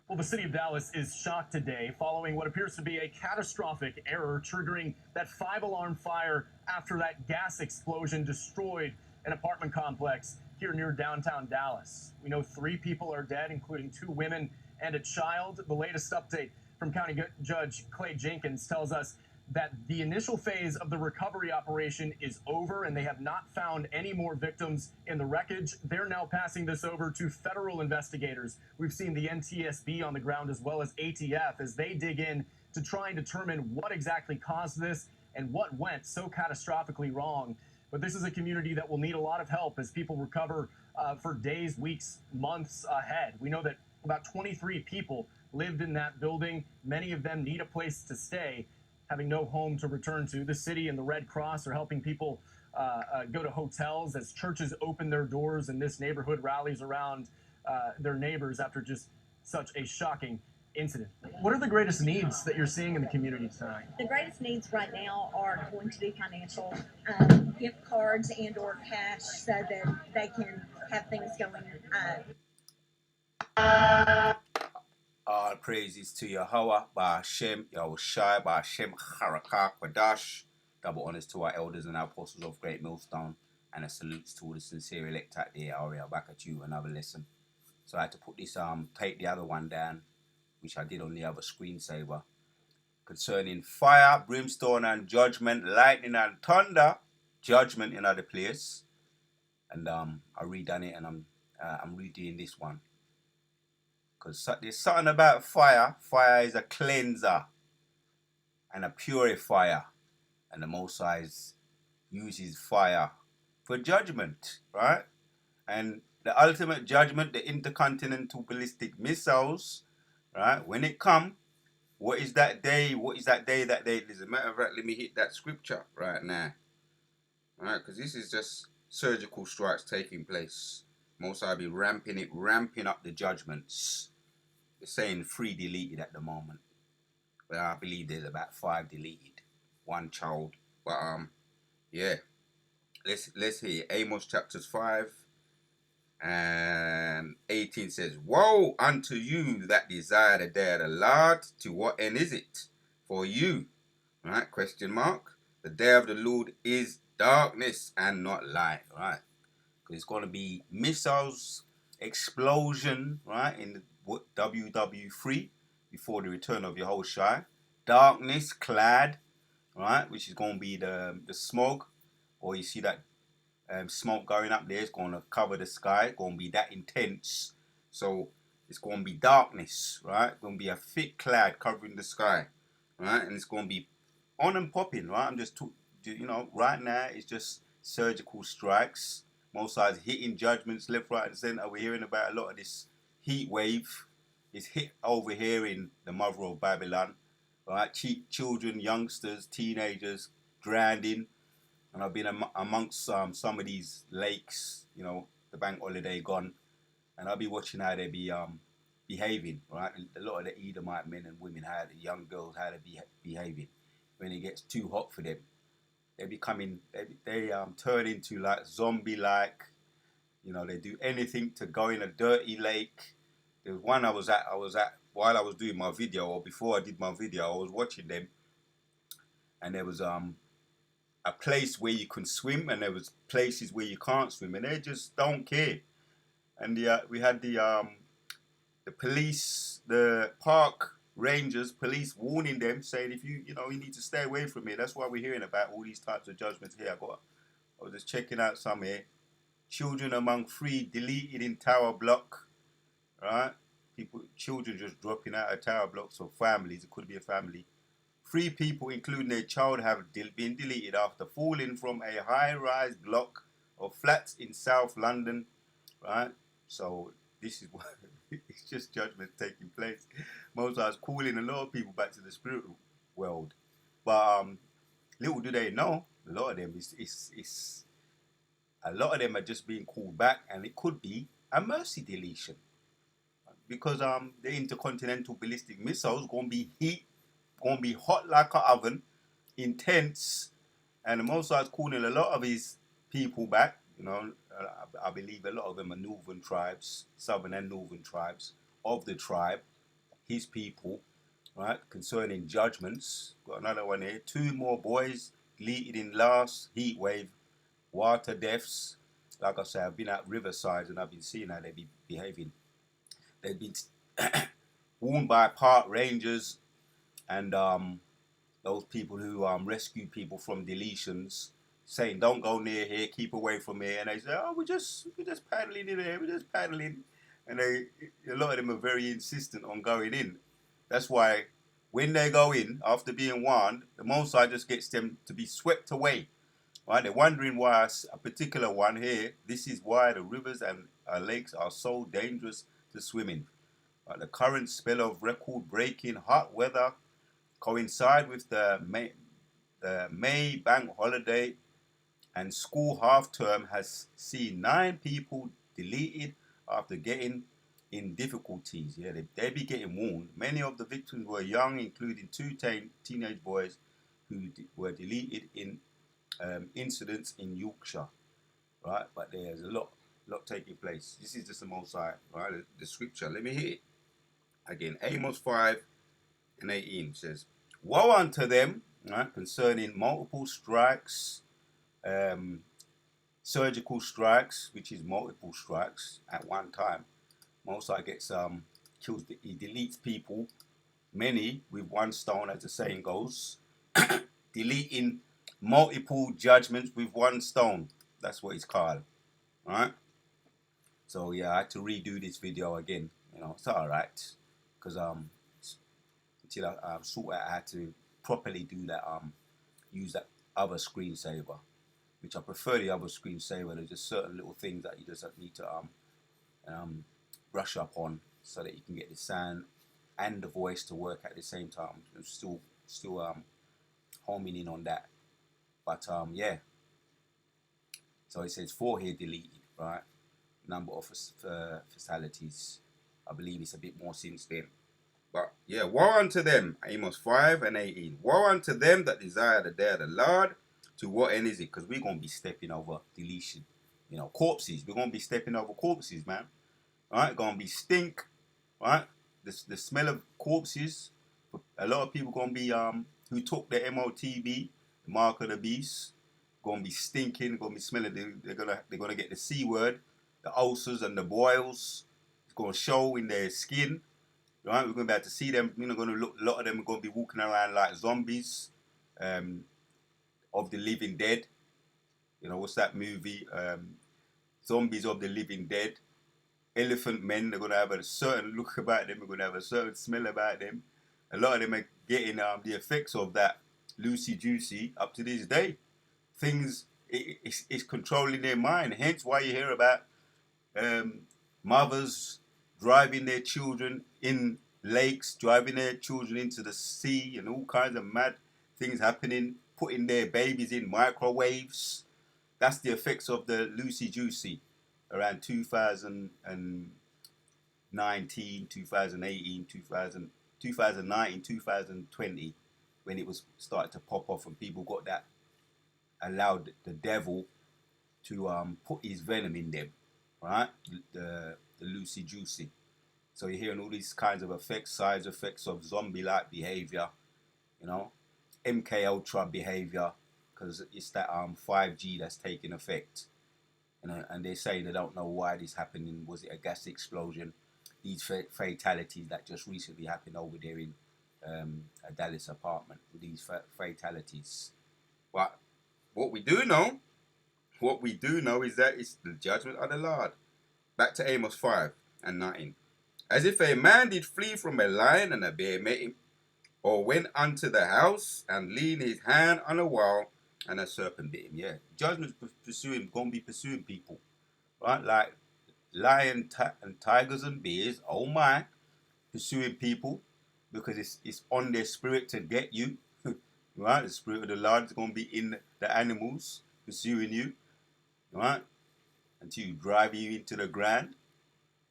Well, the city of Dallas is shocked today following what appears to be a catastrophic error triggering that five-alarm fire after that gas explosion destroyed an apartment complex here near downtown Dallas. We know 3 people are dead, including 2 women and a child. The latest update from County Judge Clay Jenkins tells us that the initial phase of the recovery operation is over and they have not found any more victims in the wreckage. They're now passing this over to federal investigators. We've seen the NTSB on the ground as well as ATF as they dig in to try and determine what exactly caused this and what went so catastrophically wrong. But this is a community that will need a lot of help as people recover for days, weeks, months ahead. We know that about 23 people lived in that building. Many of them need a place to stay, having no home to return to. The city and the Red Cross are helping people go to hotels as churches open their doors and this neighborhood rallies around their neighbors after just such a shocking incident. What are the greatest needs that you're seeing in the community tonight? The greatest needs right now are going to be financial, gift cards and or cash so that they can have things going. All praises to Yahweh, Ba'ashem, Yahushai, Ba'ashem, Harakah, Kwadash. Double honors to our elders and our apostles of Great Millstone, and a salute to all the sincere elect out there. Ariel, back at you, another lesson. So I had to put this, take the other one down, which I did on the other screensaver, concerning fire, brimstone, and judgment, lightning and thunder, judgment in other place. And I redone it, and I'm redoing this one. Because there's something about fire. Fire is a cleanser and a purifier. And the Most High uses fire for judgment, right? And the ultimate judgment, the intercontinental ballistic missiles, right? When it come, what is that day? What is that day? That day. As a matter of fact, let me hit that scripture right now. Right? Because this is just surgical strikes taking place. Most High be ramping up the judgments. They're saying 3 deleted at the moment. But I believe there's about 5 deleted. 1 child. But yeah. Let's hear Amos chapters 5 and 18 says, Woe unto you that desire the day of the Lord, to what end is it? For you. Right? Question mark. The day of the Lord is darkness and not light. Right? Because it's going to be missiles, explosion, right, in the WW3 before the return of Yahushua. Darkness clad, right, which is going to be the smoke, or you see that smoke going up there. It's going to cover the sky. It's going to be that intense. So it's going to be darkness, right? It's going to be a thick cloud covering the sky, right? And it's going to be on and popping, right? I'm just, right now it's just surgical strikes. Most sides hitting judgments left, right, and center. We're hearing about a lot of this heat wave. It's hit over here in the mother of Babylon, right? Children, youngsters, teenagers drowning. And I've been amongst some of these lakes, the bank holiday gone, and I'll be watching how they be behaving, right? A lot of the Edomite men and women, how the young girls, how they be behaving when it gets too hot for them. They turn into like zombie-like, they do anything to go in a dirty lake. There was one I was at while I was doing my video, or before I did my video, I was watching them, and there was a place where you can swim, and there was places where you can't swim, and they just don't care. And we had the police, the park rangers, police warning them, saying if you need to stay away from it. That's why we're hearing about all these types of judgments here. I was just checking out some here. Children among 3 deleted in tower block, right? Children just dropping out of tower blocks, or families. It could be a family. 3 people, including their child, have been deleted after falling from a high-rise block of flats in South London, right? So this is what it's just judgment taking place. Moses is calling a lot of people back to the spiritual world, but little do they know, a lot of them a lot of them are just being called back, and it could be a mercy deletion, because the intercontinental ballistic missiles going to be hot like an oven, intense, and the Mosai is calling a lot of his people back. I believe a lot of them are northern tribes, southern and northern tribes of the tribe, his people, right, concerning judgments. Got another one here. 2 more boys deleted in last heat wave, water deaths. Like I say, I've been at Riverside and I've been seeing how they be behaving. They've been warned by park rangers and those people who rescue people from deletions, saying don't go near here, keep away from here, and they say, oh, we're just paddling in here, we're just paddling, and a lot of them are very insistent on going in. That's why when they go in after being warned, the Mossad just gets them to be swept away. Right? They're wondering why a particular one here. This is why the rivers and lakes are so dangerous to swim in. The current spell of record-breaking hot weather coincide with the May bank holiday and school half term has seen 9 people deleted after getting in difficulties. Yeah, they be getting warned. Many of the victims were young, including 2 teenage boys who were deleted in incidents in Yorkshire. Right, but there's a lot taking place. This is just the Mossad, right? The scripture. Let me hear it again. Amos 5:18 says, "Woe unto them," right, concerning multiple strikes, surgical strikes, which is multiple strikes at one time. Mossad gets kills. He deletes people, many with one stone, as the saying goes. Deleting multiple judgments with one stone. That's what it's called. Right? So yeah, I had to redo this video again. You know, it's alright. Because until I sort out how to properly do that, use that other screensaver. Which I prefer the other screensaver. There's just certain little things that you just need to brush up on so that you can get the sound and the voice to work at the same time. I'm still homing in on that. But yeah. So it says 4 here deleted, right? Number of fatalities. I believe it's a bit more since then. But yeah, woe unto them, Amos 5:18. Woe unto them that desire the day of the Lord. To what end is it? Because we're going to be stepping over deletion. You know, corpses. We're going to be stepping over corpses, man. Right? Going to be stink. Right? The smell of corpses. A lot of people going to be, who took the MOTB, the mark of the beast, going to be stinking, going to be smelling. They're going to get the C word, the ulcers and the boils. It's going to show in their skin. Right? We're going to be able to see them. You know, a lot of them are going to be walking around like zombies. Of the Living Dead. You know, what's that movie? Zombies of the Living Dead. Elephant men, they're going to have a certain look about them. They're going to have a certain smell about them. A lot of them are getting the effects of that Lucy Juicy up to this day. Things, it's controlling their mind. Hence why you hear about mothers driving their children in lakes, driving their children into the sea, and all kinds of mad things happening, putting their babies in microwaves. That's the effects of the Lucy Juicy around 2019, 2018, 2019, 2020, when it was started to pop off and people got that, allowed the devil to put his venom in them, right? The Lucy Juicy. So you're hearing all these kinds of effects, side effects of zombie-like behavior, you know, MK Ultra behavior, because it's that 5G that's taking effect. You know, and they're saying they don't know why this happening. Was it a gas explosion? These fatalities that just recently happened over there in a Dallas apartment with these fatalities. But what we do know is that it's the judgment of the Lord. Back to Amos 5:19. As if a man did flee from a lion and a bear met him, or went unto the house and leaned his hand on a wall and a serpent bit him. Yeah, judgment's gonna be pursuing people, right? Like lion and tigers and bears. Oh my, pursuing people because it's on their spirit to get you, right? The spirit of the Lord is gonna be in the animals pursuing you, right? Until you drive you into the ground,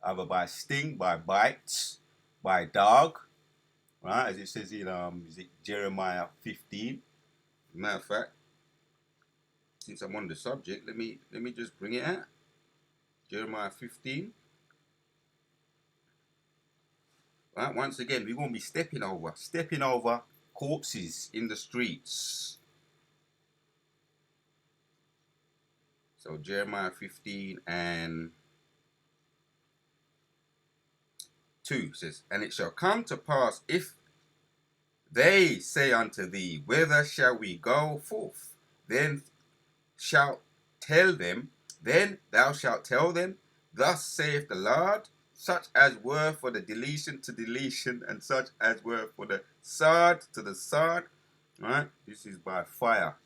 either by sting, by bites, by dog. Right, as it says in is it Jeremiah 15. Matter of fact, since I'm on the subject, let me just bring it out. Jeremiah 15. Right? Once again, we're going to be stepping over corpses in the streets. So Jeremiah 15 and 2 says, And it shall come to pass, if they say unto thee, Whither shall we go forth? Then thou shalt tell them, Thus saith the Lord, such as were for the deletion to deletion, and such as were for the sword to the sword. Right? This is by fire.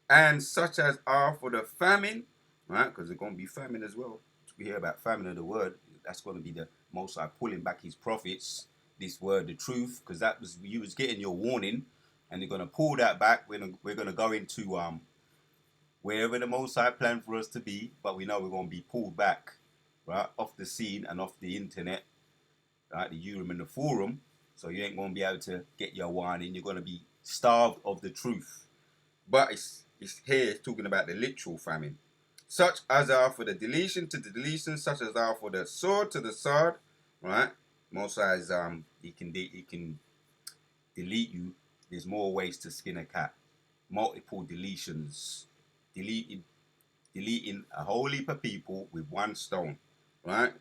And such as are for the famine, right? Because there's going to be famine as well. We hear about famine of the word. That's going to be the Most High pulling back his prophets, this word, the truth, because that was, you was getting your warning, and they're going to pull that back. We're going to go into wherever the Most High planned for us to be, but we know we're going to be pulled back, right, off the scene and off the internet, right, the Urim and the Forum. So you ain't going to be able to get your warning. You're going to be starved of the truth. But it's here it's talking about the literal famine. Such as are for the deletion to the deletion, such as are for the sword to the sword, right? Most High he can delete you. There's more ways to skin a cat. Multiple deletions. Deleting a whole heap of people with one stone, right?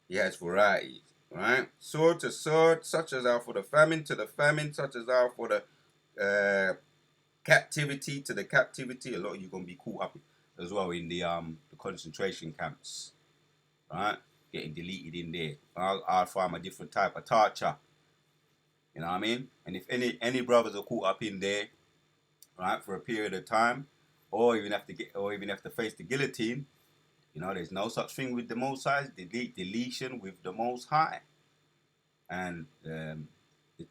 He has varieties, right? Sword to sword, such as are for the famine to the famine, such as are for the captivity to the captivity. A lot of you gonna be caught up as well in the concentration camps, right? Getting deleted in there. I'll find a different type of torture. You know what I mean? And if any brothers are caught up in there, right, for a period of time, or even have to face the guillotine, you know, there's no such thing with the Most High. Deletion with the Most High. And the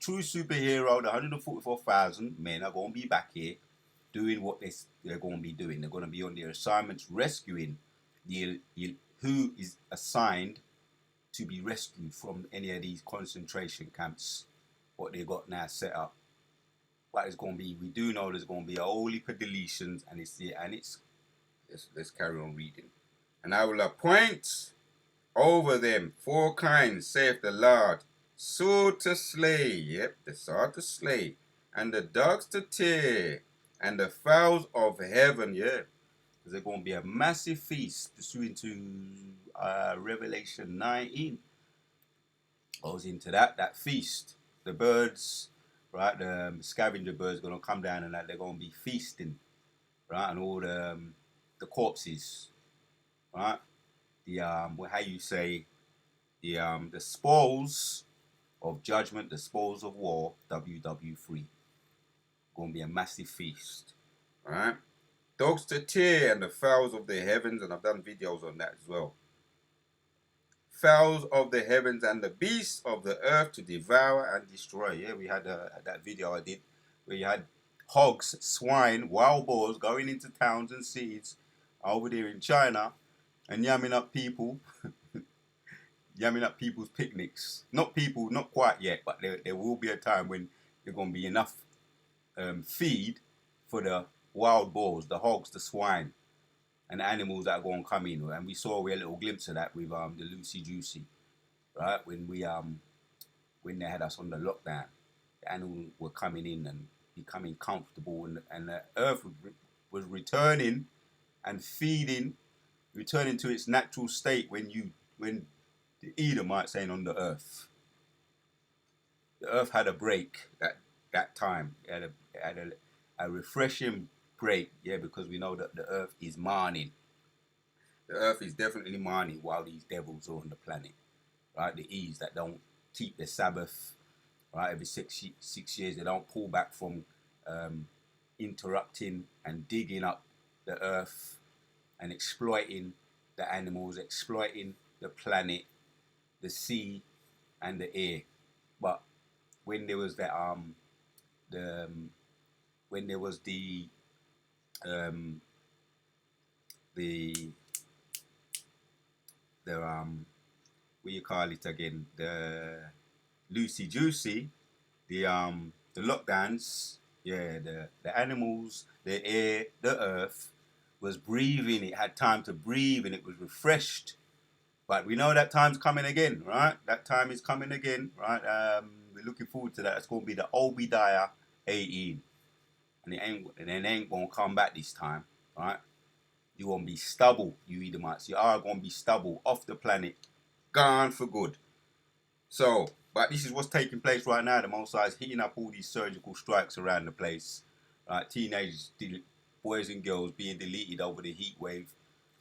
true superhero, the 144,000 men, are going to be back here doing what they're going to be doing. They're going to be on their assignments rescuing who is assigned to be rescued from any of these concentration camps, what they got now set up. What is going to be, we do know there's going to be a whole heap of deletions, and let's carry on reading. And I will appoint over them 4 kinds, saith the Lord, sword to slay, yep, the sword to slay, and the dogs to tear, and the fowls of heaven, yeah. There's going to be a massive feast, pursuing to Revelation 19. Goes into that feast. The birds, right, the scavenger birds going to come down, and they're going to be feasting, right, and all the corpses, right, the how you say, the spoils of judgment, the spoils of war, WW3. Going to be a massive feast, right? Dogs to tear and the fowls of the heavens, and I've done videos on that as well. Fowls of the heavens and the beasts of the earth to devour and destroy. Yeah, we had that video I did where you had hogs, swine, wild boars going into towns and cities over there in China and yamming up people, yamming up people's picnics. Not quite yet, but there will be a time when there's going to be enough feed for the wild boars, the hogs, the swine, and the animals that are going to come in. And we saw a little glimpse of that with the Lucy Juicy, right? When they had us on the lockdown, the animals were coming in and becoming comfortable, and the earth was returning and feeding, returning to its natural state when the Edomites ain't on the earth. The earth had a break that time. It had a refreshing break, yeah, because we know that the earth is mourning. The earth is definitely mourning while these devils are on the planet, right? The Eves that don't keep the Sabbath, right? Every 6 years they don't pull back from interrupting and digging up the earth and exploiting the animals, exploiting the planet, the sea, and the air. But when there was the what you call it again, the Lucy Juicy, the lockdowns, yeah, the animals, the air, the earth was breathing. It had time to breathe, and it was refreshed, But we know that time's coming again, right? That time is coming again, right? We're looking forward to that. It's going to be the Obadiah 18. And it ain't going to come back this time, right? You're going to be stubble, you Edomites. You are going to be stubble off the planet. Gone for good. So, but this is what's taking place right now. The Most High is hitting up all these surgical strikes around the place. Teenagers, boys and girls being deleted over the heat wave.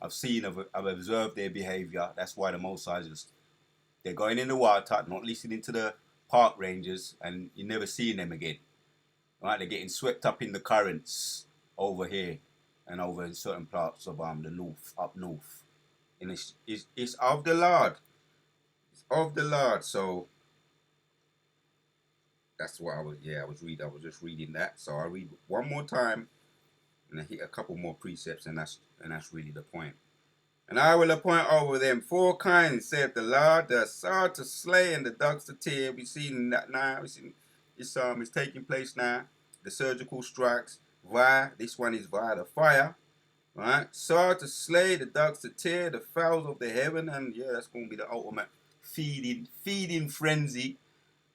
I've observed their behavior. That's why the Most High they're going in the water, not listening to the park rangers, and you're never seeing them again. Right? They're getting swept up in the currents over here and over in certain parts of the north, up north. And it's of the Lord. It's of the Lord. So that's what I was reading. I was just reading that. So I'll read one more time and I hit a couple more precepts, and that's really the point. And I will appoint over them 4 kinds, saith the Lord, the sword to slay and the dogs to tear. We've seen that now. We've seen this is taking place now. The surgical strikes via, this one is via the fire. Right? Sword to slay, the dogs to tear, the fowls of the heaven, and yeah, that's going to be the ultimate feeding frenzy,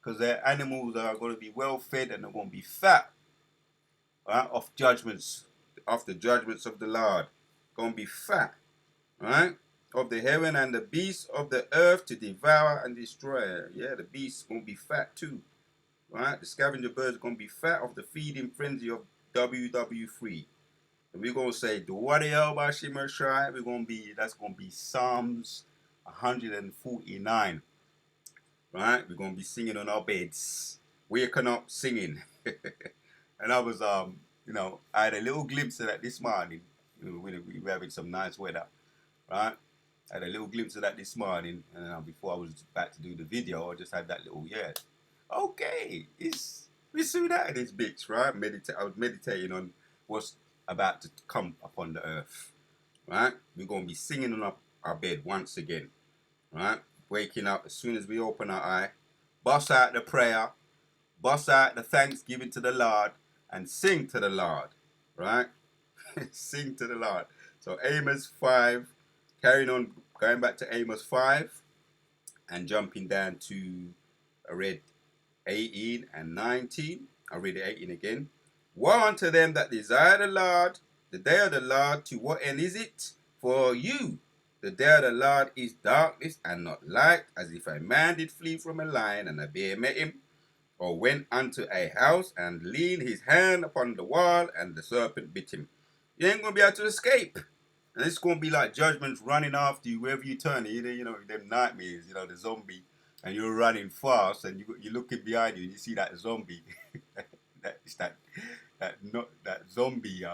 because their animals are going to be well fed and they're going to be fat. Right? Off the judgments of the Lord. Going to be fat. Right? Of the heaven and the beasts of the earth to devour and destroy. Yeah, the beasts going to be fat too. Right? The scavenger birds going to be fat of the feeding frenzy of WW3. And we're going to say, do what the hell by Shimmer Shai? That's going to be Psalms 149. Right? We're going to be singing on our beds. Waking up singing. And I was, I had a little glimpse of that this morning. We were having some nice weather. Right? I had a little glimpse of that this morning, and before I was about to do the video, I just had that little, okay, we see that in this bitch, right? I was meditating on what's about to come upon the earth, right? We're going to be singing on our bed once again, right? Waking up as soon as we open our eye, bust out the prayer, bust out the thanksgiving to the Lord, and sing to the Lord, right? Sing to the Lord. So Amos 5, carrying on, going back to Amos 5 and jumping down to, I read 18 and 19. I'll read 18 again. Woe unto them that desire the Lord, the day of the Lord, to what end is it? For you, the day of the Lord is darkness and not light, as if a man did flee from a lion and a bear met him, or went unto a house and leaned his hand upon the wall and the serpent bit him. You ain't going to be able to escape. And it's going to be like judgments running after you wherever you turn. Either, them nightmares, the zombie, and you're running fast and you're looking behind you and you see that zombie. that zombie,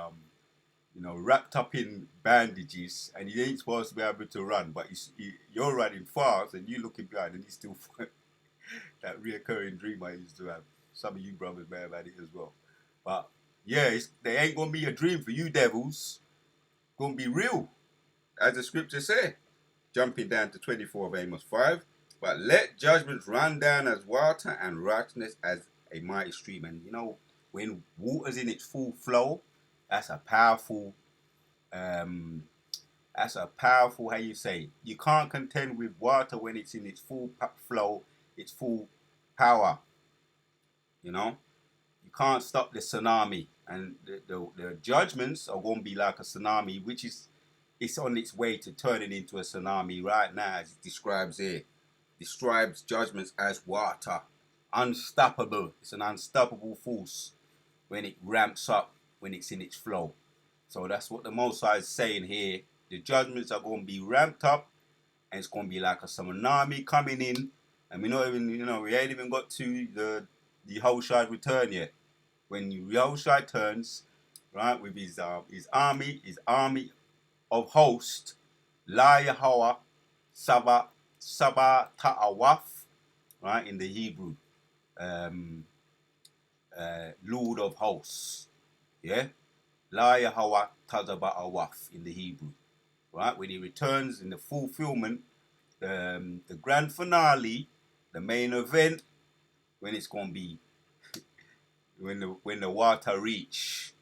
wrapped up in bandages, and you ain't supposed to be able to run, but you're running fast and you're looking behind and he's still that reoccurring dream I used to have. Some of you brothers may have had it as well. But yeah, they ain't going to be a dream for you devils. Going to be real, as the scripture say. Jumping down to 24 of Amos 5. But let judgments run down as water and righteousness as a mighty stream. And when water's in its full flow, that's a powerful, how you say, you can't contend with water when it's in its full flow, its full power. You can't stop the tsunami. And the judgments are going to be like a tsunami, which it's on its way to turning into a tsunami right now, as it describes here. Describes judgments as water. Unstoppable. It's an unstoppable force when it ramps up, when it's in its flow. So that's what the Most High is saying here. The judgments are going to be ramped up, and it's going to be like a tsunami coming in. And we ain't even got to the Yehoshua return yet. When Yehoshua turns, right, with his army of hosts, La Yahweh, Sabah Ta'awaf, right, in the Hebrew, Lord of hosts, yeah, La Yahweh Ta'awaf in the Hebrew, right, when he returns in the fulfillment, the grand finale, the main event, when it's going to be when the water reach,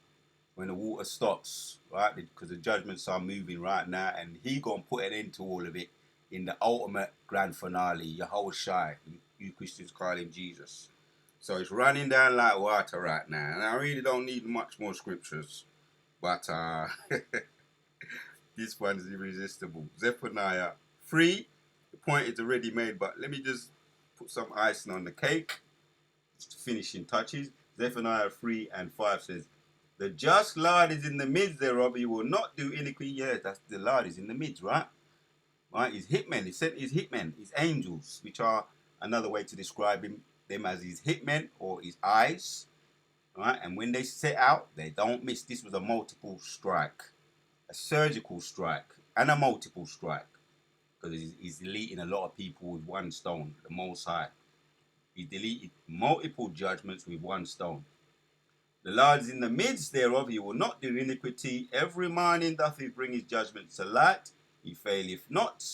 when the water stops, right? Because the judgments are moving right now, and he gonna put an end to all of it. in the ultimate grand finale, Yahushua. You Christians call him Jesus. So it's running down like water right now. And I really don't need much more scriptures. But this one is irresistible. Zephaniah 3. The point is already made, but let me just put some icing on the cake. Just finishing touches. Zephaniah 3 and 5 says, the just Lord is in the midst thereof. He will not do iniquity. Yeah, that's the Lord is in the midst, right? Right? His hitmen. He sent his hitmen, his angels, which are another way to describe them as his hitmen or his eyes. Right? And when they set out, they don't miss. This was a multiple strike, a surgical strike, and a multiple strike. Because he's deleting a lot of people with one stone, the Most High. He deleted multiple judgments with one stone. The Lord is in the midst thereof, he will not do iniquity. Every morning doth he bring his judgments to light. He faileth not.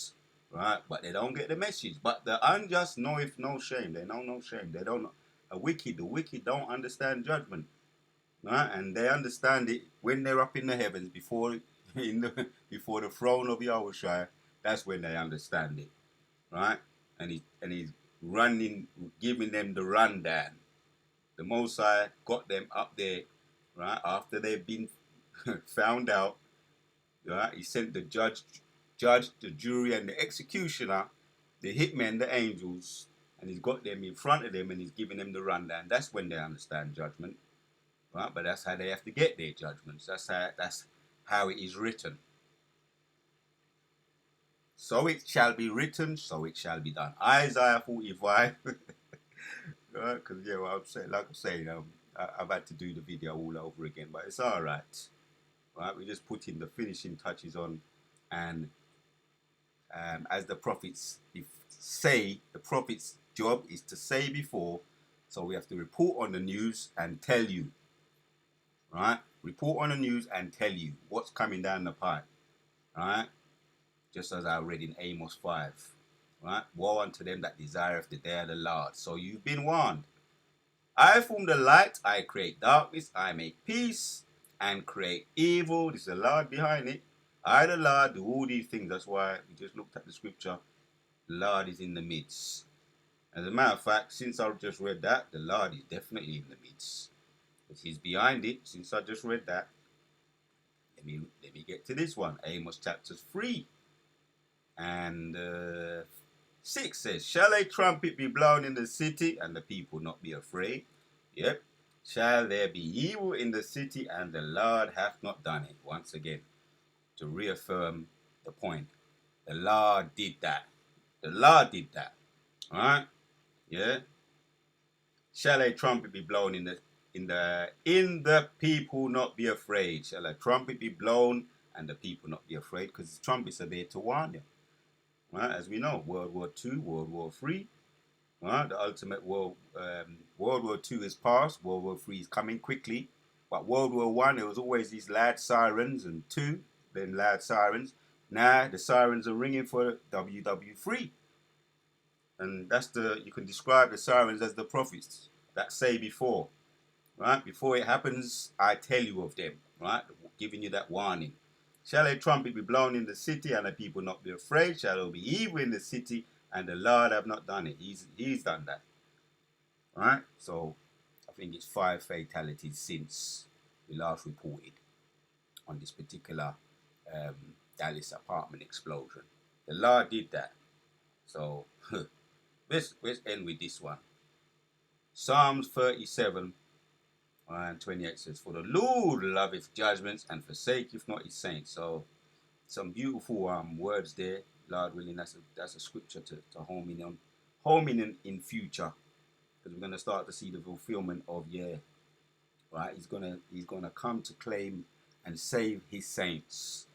Right? But they don't get the message. But the unjust knoweth no shame. They know no shame. They don't know. The wicked don't understand judgment. Right? And they understand it when they're up in the heavens before the throne of Yahushua. That's when they understand it. Right? And he's running, giving them the rundown. The Most High got them up there, right? After they've been found out, right? He sent the judge, the jury, and the executioner, the hitmen, the angels, and he's got them in front of them and he's giving them the rundown. That's when they understand judgment, right? But that's how they have to get their judgments. That's how it is written. So it shall be written, so it shall be done. Isaiah 45. Because what I'm saying, like I'm saying, I've had to do the video all over again, but it's all right. Right, we're just putting the finishing touches on, and as the prophets say, the prophet's job is to say before, so we have to report on the news and tell you. Right, report on the news and tell you what's coming down the pipe. Right, just as I read in Amos 5. Right? Woe unto them that desireth the day of the Lord. So you've been warned. I form the light, I create darkness, I make peace and create evil. This is the Lord behind it. I, the Lord, do all these things. That's why we just looked at the scripture. The Lord is in the midst. As a matter of fact, since I've just read that, the Lord is definitely in the midst. But he's behind it. Since I just read that, let me get to this one. Amos chapter 3 and 6 says, shall a trumpet be blown in the city, and the people not be afraid? Yep. Shall there be evil in the city, and the Lord hath not done it? Once again, to reaffirm the point. The Lord did that. The Lord did that. Alright? Yeah. Shall a trumpet be blown in the people not be afraid? Shall a trumpet be blown and the people not be afraid? Because the trumpets are there to warn them. Right, as we know, World War II, World War III, right, the ultimate World War II is past, World War III is coming quickly, but World War I, there was always these loud sirens, and then loud sirens. Now the sirens are ringing for WW3, and you can describe the sirens as the prophets that say before, right? Before it happens, I tell you of them, right? Giving you that warning. Shall a trumpet be blown in the city, and the people not be afraid? Shall there be evil in the city, and the Lord have not done it? He's done that. Right? So, I think it's 5 fatalities since we last reported on this particular Dallas apartment explosion. The Lord did that. So, let's end with this one. Psalms 37 and 28 says, for the Lord loveth judgments and forsaketh not his saints. So some beautiful words there. Lord willing, that's a scripture to home in future, because we're going to start to see the fulfillment of right. He's gonna come to claim and save his saints.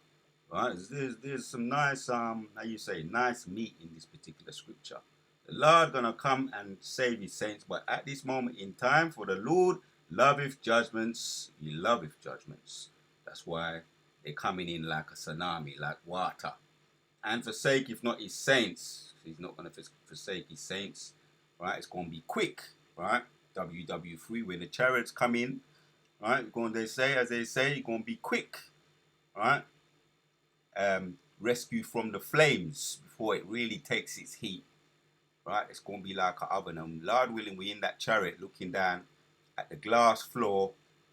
Right. There's some nice nice meat in this particular scripture. The Lord gonna come and save his saints, but at this moment in time, for the Lord loveth judgments, he loveth judgments. That's why they're coming in like a tsunami, like water. And forsaketh not his saints. He's not going to forsake his saints. Right? It's going to be quick. Right? WW3, when the chariots come in, right? As they say, it's going to be quick. Right? Rescue from the flames before it really takes its heat. Right? It's going to be like an oven. And Lord willing, we're in that chariot looking down at the glass floor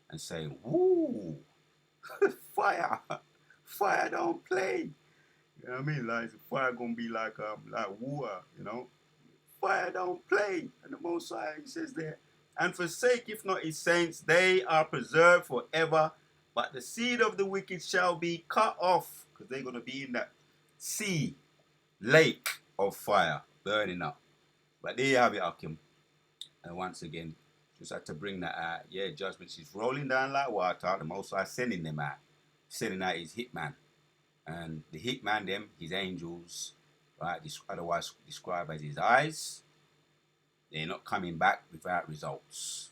and saying, woo, fire. Fire don't play. You know what I mean? Like, fire going to be like water, you know? Fire don't play. And the Most High, he says there, and forsake, if not his saints, they are preserved forever. But the seed of the wicked shall be cut off, because they're going to be in that sea, lake of fire, burning up. But there you have it, Akim. And once again, just had to bring that out. Yeah, judgment is rolling down like water. The Most High sending them out. Sending out his hitman. And the hitman, them, his angels, right, otherwise described as his eyes, they're not coming back without results.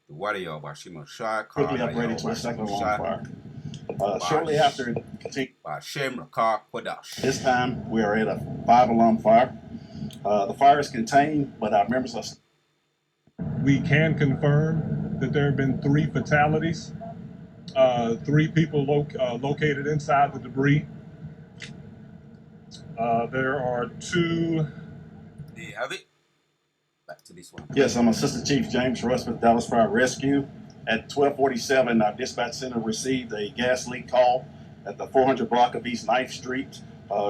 The warrior of Hashem Shai quickly upgraded to a second alarm fire. Shortly after it continued, Hashem Rakar Kodash. this time we are at a 5-alarm fire. The fire is contained, but our members are. We can confirm that there have been 3 fatalities, 3 people located inside the debris. There are 2. There you have it. Back to this one. Yes, I'm Assistant Chief James Russ with Dallas Fire Rescue. At 12:47, our dispatch center received a gas leak call at the 400 block of East 9th Street.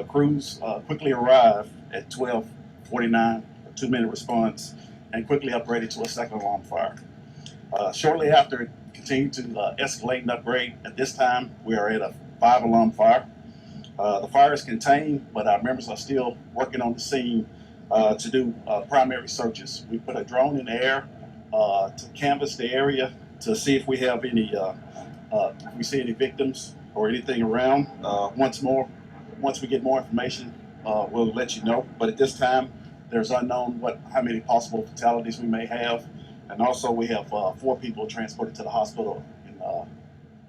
Crews quickly arrived at 12:49, a 2-minute response, and quickly upgraded to a second alarm fire. Shortly after, it continued to escalate and upgrade. At this time, we are at a 5-alarm fire. The fire is contained, but our members are still working on the scene to do primary searches. We put a drone in the air to canvass the area to see if we have any, if we see any victims or anything around. Once we get more information, we'll let you know. But at this time, there's unknown how many possible fatalities we may have. And also we have 4 people transported to the hospital in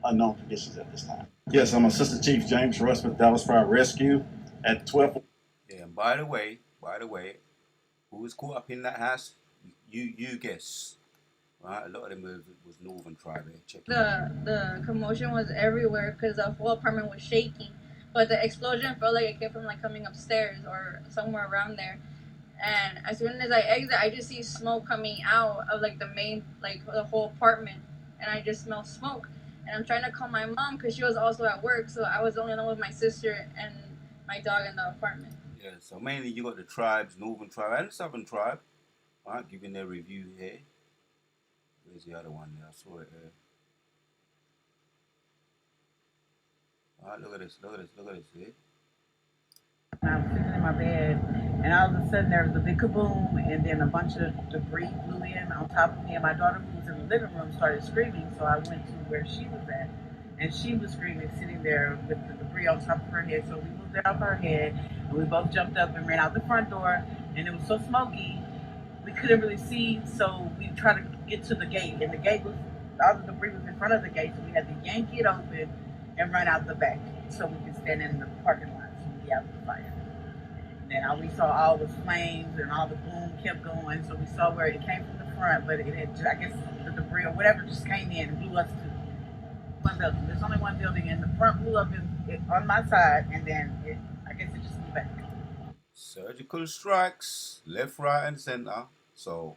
unknown conditions at this time. Yes, I'm Assistant Chief James Russ with Dallas Fire Rescue. At 12. Yeah, and by the way, who was caught up in that house? You guess. Right? A lot of them was Northern Tribe. Check it out. The commotion was everywhere because the whole apartment was shaking. But the explosion felt like it came from like coming upstairs or somewhere around there. And as soon as I exit, I just see smoke coming out of like the main, like the whole apartment. And I just smell smoke. And I'm trying to call my mom because she was also at work. So I was only alone with my sister and my dog in the apartment. Yeah, so mainly you got the tribes, Northern Tribe and Southern Tribe, right, giving their review here. Where's the other one there? I saw it here. Alright, look at this here. I was sitting in my bed, and all of a sudden there was a big kaboom, and then a bunch of debris flew in on top of me, and my daughter, who was in the living room, started screaming, so I went to where she was at, and she was screaming, sitting there with the debris on top of her head, so we moved it off her head, and we both jumped up and ran out the front door, and it was so smoky, we couldn't really see, so we tried to get to the gate, and the gate was, all the debris was in front of the gate, so we had to yank it open and run out the back, so we could stand in the parking lot so we could get out of the fire. And then we saw all the flames and all the boom kept going, so we saw where it came from the front, but it had, I guess the debris or whatever just came in and blew us to one building. There's only one building, and the front blew up on my side, and then I guess it just blew back. Surgical strikes, left, right, and center. So,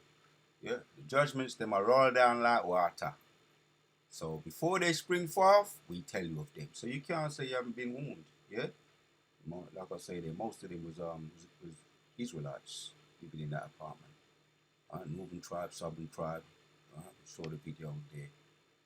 yeah, the judgments, them are roll down like water. So, before they spring forth, we tell you of them. So, you can't say you haven't been warned, yeah? Like I say, most of them was Israelites living in that apartment. Northern Tribe, Southern Tribe. We saw the video there.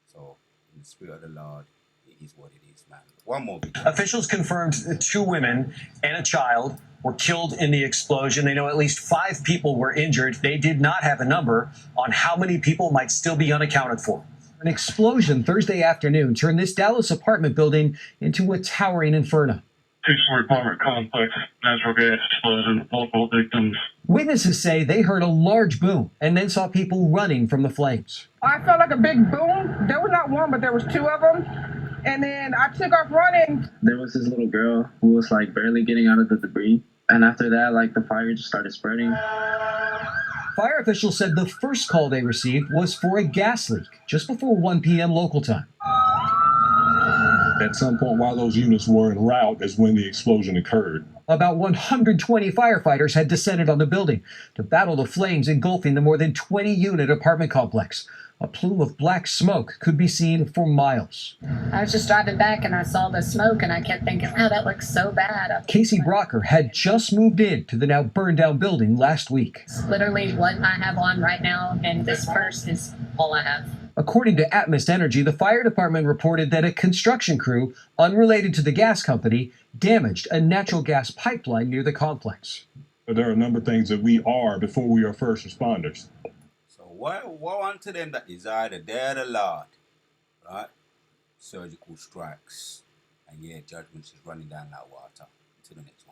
So, in the spirit of the Lord, it is what it is, man. One more video. Officials confirmed that 2 women and a child were killed in the explosion. They know at least 5 people were injured. They did not have a number on how many people might still be unaccounted for. An explosion Thursday afternoon turned this Dallas apartment building into a towering inferno. 2-story apartment complex, natural gas explosion, multiple victims. Witnesses say they heard a large boom and then saw people running from the flames. I felt like a big boom. There was not one, but there was 2 of them. And then I took off running. There was this little girl who was like barely getting out of the debris. And after that, like the fire just started spreading. Fire officials said the first call they received was for a gas leak just before 1 p.m. local time. At some point while those units were en route is when the explosion occurred. About 120 firefighters had descended on the building to battle the flames engulfing the more than 20-unit apartment complex. A plume of black smoke could be seen for miles. I was just driving back and I saw the smoke and I kept thinking, oh, that looks so bad. Casey Brocker had just moved in to the now burned down building last week. It's literally what I have on right now, and this first is all I have. According to Atmos Energy, the fire department reported that a construction crew, unrelated to the gas company, damaged a natural gas pipeline near the complex. But there are a number of things that we are before we are first responders. So woe unto them that desire the day of the Lord, right? Surgical strikes, and yeah, judgments is running down that water. Until the next one.